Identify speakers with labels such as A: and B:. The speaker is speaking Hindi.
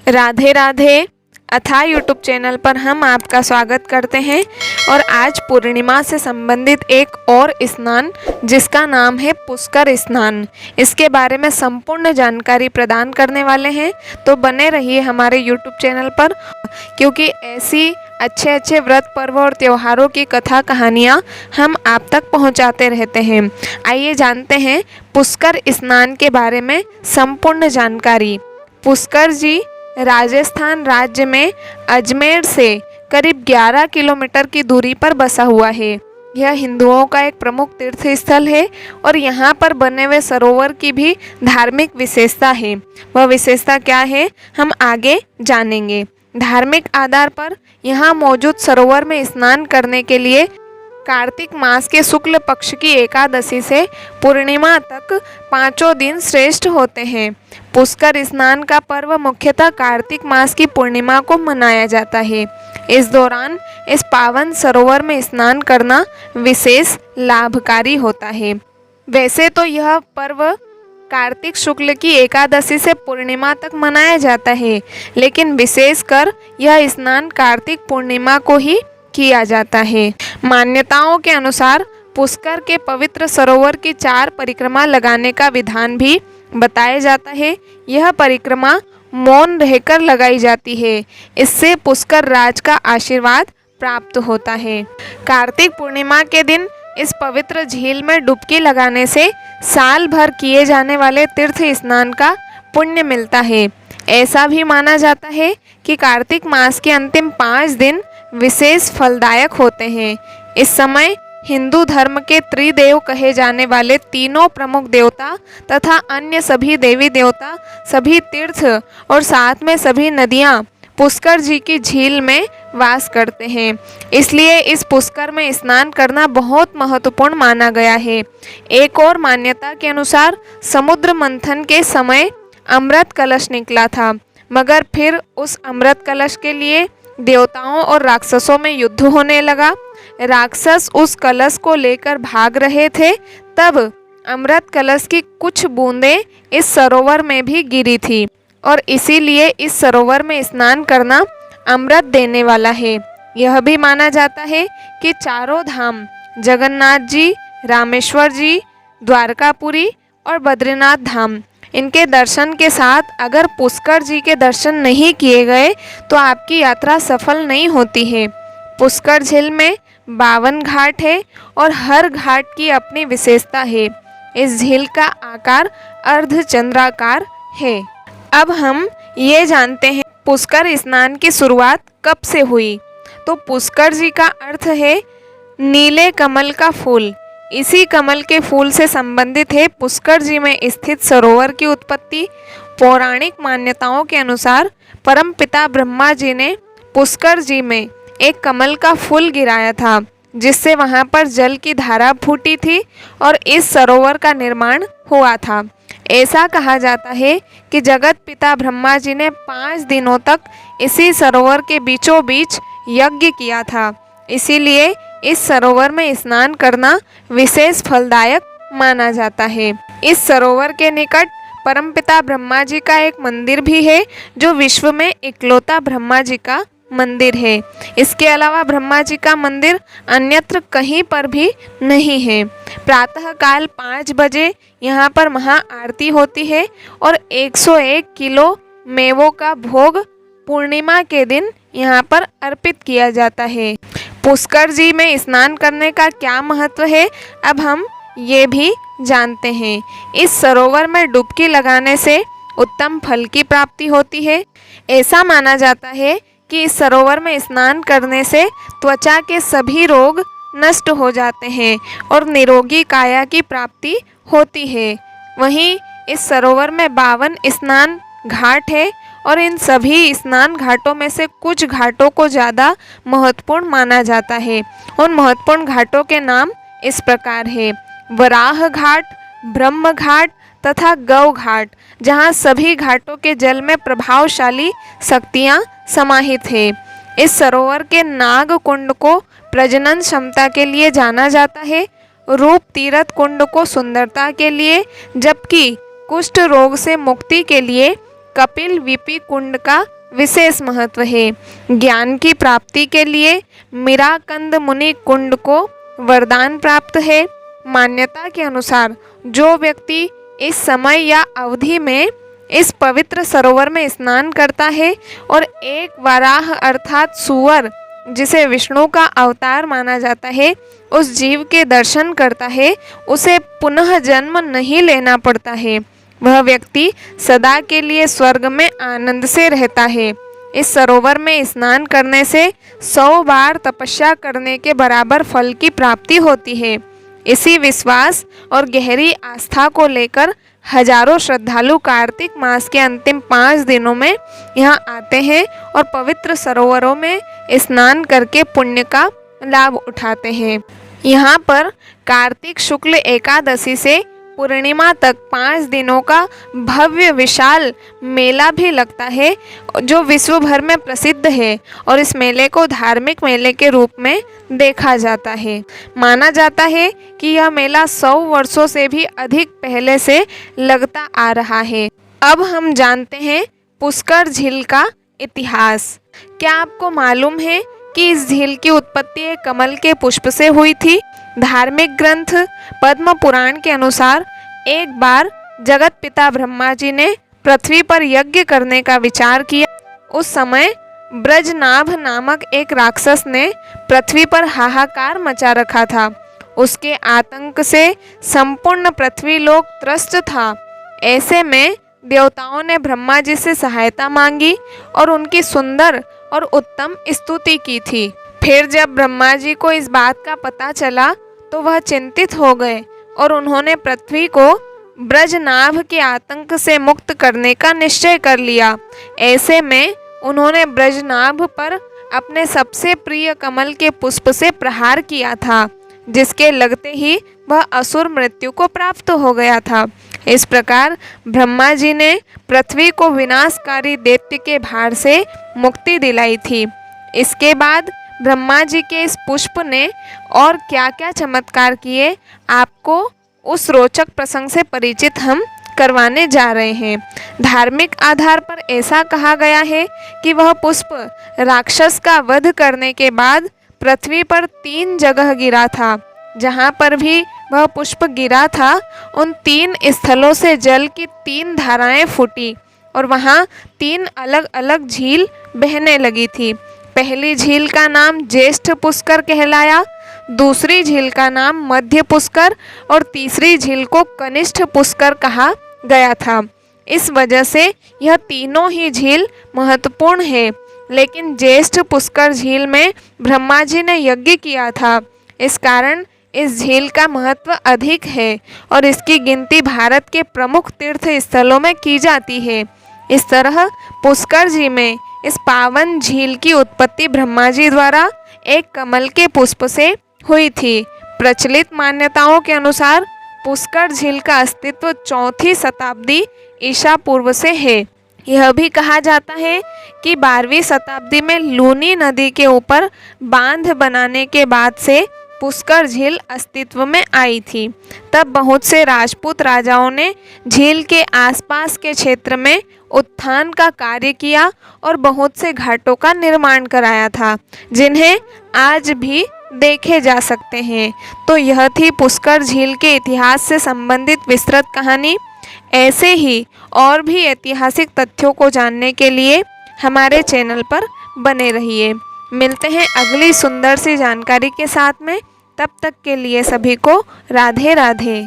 A: राधे राधे। अथाह यूट्यूब चैनल पर हम आपका स्वागत करते हैं और आज पूर्णिमा से संबंधित एक और स्नान जिसका नाम है पुष्कर स्नान, इसके बारे में संपूर्ण जानकारी प्रदान करने वाले हैं। तो बने रहिए हमारे यूट्यूब चैनल पर, क्योंकि ऐसी अच्छे व्रत पर्व और त्योहारों की कथा कहानियाँ हम आप तक पहुँचाते रहते हैं। आइए जानते हैं पुष्कर स्नान के बारे में संपूर्ण जानकारी। पुष्कर जी राजस्थान राज्य में अजमेर से करीब 11 किलोमीटर की दूरी पर बसा हुआ है। यह हिंदुओं का एक प्रमुख तीर्थ स्थल है और यहाँ पर बने हुए सरोवर की भी धार्मिक विशेषता है। वह विशेषता क्या है हम आगे जानेंगे। धार्मिक आधार पर यहाँ मौजूद सरोवर में स्नान करने के लिए कार्तिक मास के शुक्ल पक्ष की एकादशी से पूर्णिमा तक 5 दिन श्रेष्ठ होते हैं। पुष्कर स्नान का पर्व मुख्यतः कार्तिक मास की पूर्णिमा को मनाया जाता है। इस दौरान इस पावन सरोवर में स्नान करना विशेष लाभकारी होता है। वैसे तो यह पर्व कार्तिक शुक्ल की एकादशी से पूर्णिमा तक मनाया जाता है, लेकिन विशेषकर यह स्नान कार्तिक पूर्णिमा को ही किया जाता है। मान्यताओं के अनुसार पुष्कर के पवित्र सरोवर की 4 परिक्रमा लगाने का विधान भी बताया जाता है। यह परिक्रमा मौन रहकर लगाई जाती है। इससे पुष्कर राज का आशीर्वाद प्राप्त होता है। कार्तिक पूर्णिमा के दिन इस पवित्र झील में डुबकी लगाने से साल भर किए जाने वाले तीर्थ स्नान का पुण्य मिलता है। ऐसा भी माना जाता है कि कार्तिक मास के अंतिम 5 दिन विशेष फलदायक होते हैं। इस समय हिंदू धर्म के त्रिदेव कहे जाने वाले तीनों प्रमुख देवता तथा अन्य सभी देवी देवता, सभी तीर्थ और साथ में सभी नदियाँ पुष्कर जी की झील में वास करते हैं। इसलिए इस पुष्कर में स्नान करना बहुत महत्वपूर्ण माना गया है। एक और मान्यता के अनुसार समुद्र मंथन के समय अमृत कलश निकला था, मगर फिर उस अमृत कलश के लिए देवताओं और राक्षसों में युद्ध होने लगा। राक्षस उस कलश को लेकर भाग रहे थे, तब अमृत कलश की कुछ बूंदें इस सरोवर में भी गिरी थी और इसीलिए इस सरोवर में स्नान करना अमृत देने वाला है। यह भी माना जाता है कि चारों धाम जगन्नाथ जी, रामेश्वर जी, द्वारकापुरी और बद्रीनाथ धाम, इनके दर्शन के साथ अगर पुष्कर जी के दर्शन नहीं किए गए तो आपकी यात्रा सफल नहीं होती है। पुष्कर झील में 52 घाट है और हर घाट की अपनी विशेषता है। इस झील का आकार अर्धचंद्राकार है। अब हम ये जानते हैं पुष्कर स्नान की शुरुआत कब से हुई। तो पुष्कर जी का अर्थ है नीले कमल का फूल। इसी कमल के फूल से संबंधित है पुष्कर जी में स्थित सरोवर की उत्पत्ति। पौराणिक मान्यताओं के अनुसार परमपिता ब्रह्मा जी ने पुष्कर जी में एक कमल का फूल गिराया था, जिससे वहां पर जल की धारा फूटी थी और इस सरोवर का निर्माण हुआ था। ऐसा कहा जाता है कि जगत पिता ब्रह्मा जी ने 5 दिनों तक इसी सरोवर के बीचों बीच यज्ञ किया था। इसीलिए इस सरोवर में स्नान करना विशेष फलदायक माना जाता है। इस सरोवर के निकट परमपिता ब्रह्मा जी का एक मंदिर भी है, जो विश्व में इकलौता ब्रह्मा जी का मंदिर है। इसके अलावा ब्रह्मा जी का मंदिर अन्यत्र कहीं पर भी नहीं है। प्रातः काल 5 बजे यहाँ पर महाआरती होती है और 101 किलो मेवों का भोग पूर्णिमा के दिन यहाँ पर अर्पित किया जाता है। पुष्कर जी में स्नान करने का क्या महत्व है, अब हम ये भी जानते हैं। इस सरोवर में डुबकी लगाने से उत्तम फल की प्राप्ति होती है। ऐसा माना जाता है कि इस सरोवर में स्नान करने से त्वचा के सभी रोग नष्ट हो जाते हैं और निरोगी काया की प्राप्ति होती है। वहीं इस सरोवर में 52 स्नान घाट है और इन सभी स्नान घाटों में से कुछ घाटों को ज़्यादा महत्वपूर्ण माना जाता है। उन महत्वपूर्ण घाटों के नाम इस प्रकार है: वराह घाट, ब्रह्म घाट तथा गौ घाट, जहाँ सभी घाटों के जल में प्रभावशाली शक्तियाँ समाहित है। इस सरोवर के नाग कुंड को प्रजनन क्षमता के लिए जाना जाता है, रूप तीर्थ कुंड को सुंदरता के लिए, जबकि कुष्ठ रोग से मुक्ति के लिए कपिल विपि कुंड का विशेष महत्व है। ज्ञान की प्राप्ति के लिए मीराकंद मुनि कुंड को वरदान प्राप्त है। मान्यता के अनुसार जो व्यक्ति इस समय या अवधि में इस पवित्र सरोवर में स्नान करता है और एक वराह अर्थात सूअर, जिसे विष्णु का अवतार माना जाता है, उस जीव के दर्शन करता है, उसे पुनः जन्म नहीं लेना पड़ता है। वह व्यक्ति सदा के लिए स्वर्ग में आनंद से रहता है। इस सरोवर में स्नान करने से 100 बार तपस्या करने के बराबर फल की प्राप्ति होती है। इसी विश्वास और गहरी आस्था को लेकर हजारों श्रद्धालु कार्तिक मास के अंतिम 5 दिनों में यहाँ आते हैं और पवित्र सरोवरों में स्नान करके पुण्य का लाभ उठाते हैं। यहाँ पर कार्तिक शुक्ल एकादशी से पूर्णिमा तक 5 दिनों का भव्य विशाल मेला भी लगता है, जो विश्व भर में प्रसिद्ध है और इस मेले को धार्मिक मेले के रूप में देखा जाता है। माना जाता है कि यह मेला 100 वर्षों से भी अधिक पहले से लगता आ रहा है। अब हम जानते हैं पुष्कर झील का इतिहास। क्या आपको मालूम है कि इस झील की उत्पत्ति एक कमल के पुष्प से हुई थी? धार्मिक ग्रंथ पद्म पुराण के अनुसार एक बार जगत पिता ब्रह्मा जी ने पृथ्वी पर यज्ञ करने का विचार किया। उस समय ब्रजनाभ नामक एक राक्षस ने पृथ्वी पर हाहाकार मचा रखा था। उसके आतंक से संपूर्ण पृथ्वी लोक त्रस्त था। ऐसे में देवताओं ने ब्रह्मा जी से सहायता मांगी और उनकी सुंदर और उत्तम स्तुति की थी। फिर जब ब्रह्मा जी को इस बात का पता चला तो वह चिंतित हो गए और उन्होंने पृथ्वी को ब्रजनाभ के आतंक से मुक्त करने का निश्चय कर लिया। ऐसे में उन्होंने ब्रजनाभ पर अपने सबसे प्रिय कमल के पुष्प से प्रहार किया था, जिसके लगते ही वह असुर मृत्यु को प्राप्त हो गया था। इस प्रकार ब्रह्मा जी ने पृथ्वी को विनाशकारी दैत्य के भार से मुक्ति दिलाई थी। इसके बाद ब्रह्मा जी के इस पुष्प ने और क्या क्या चमत्कार किए, आपको उस रोचक प्रसंग से परिचित हम करवाने जा रहे हैं। धार्मिक आधार पर ऐसा कहा गया है कि वह पुष्प राक्षस का वध करने के बाद पृथ्वी पर 3 जगह गिरा था। जहाँ पर भी वह पुष्प गिरा था उन 3 स्थलों से जल की 3 धाराएं फूटी और वहाँ 3 अलग अलग झील बहने लगी थी। पहली झील का नाम ज्येष्ठ पुष्कर कहलाया, दूसरी झील का नाम मध्य पुष्कर और तीसरी झील को कनिष्ठ पुष्कर कहा गया था। इस वजह से यह तीनों ही झील महत्वपूर्ण है। लेकिन ज्येष्ठ पुष्कर झील में ब्रह्मा जी ने यज्ञ किया था, इस कारण इस झील का महत्व अधिक है और इसकी गिनती भारत के प्रमुख तीर्थ स्थलों में की जाती है। इस तरह पुष्कर जी में इस पावन झील की उत्पत्ति ब्रह्मा जी द्वारा एक कमल के पुष्प से हुई थी। प्रचलित मान्यताओं के अनुसार पुष्कर झील का अस्तित्व 4वीं शताब्दी ईसा पूर्व से है। यह भी कहा जाता है कि 12वीं शताब्दी में लूनी नदी के ऊपर बांध बनाने के बाद से पुष्कर झील अस्तित्व में आई थी। तब बहुत से राजपूत राजाओं ने झील के आसपास के क्षेत्र में उत्थान का कार्य किया और बहुत से घाटों का निर्माण कराया था, जिन्हें आज भी देखे जा सकते हैं। तो यह थी पुष्कर झील के इतिहास से संबंधित विस्तृत कहानी। ऐसे ही और भी ऐतिहासिक तथ्यों को जानने के लिए हमारे चैनल पर बने रहिए। मिलते हैं अगली सुंदर सी जानकारी के साथ में। तब तक के लिए सभी को राधे राधे।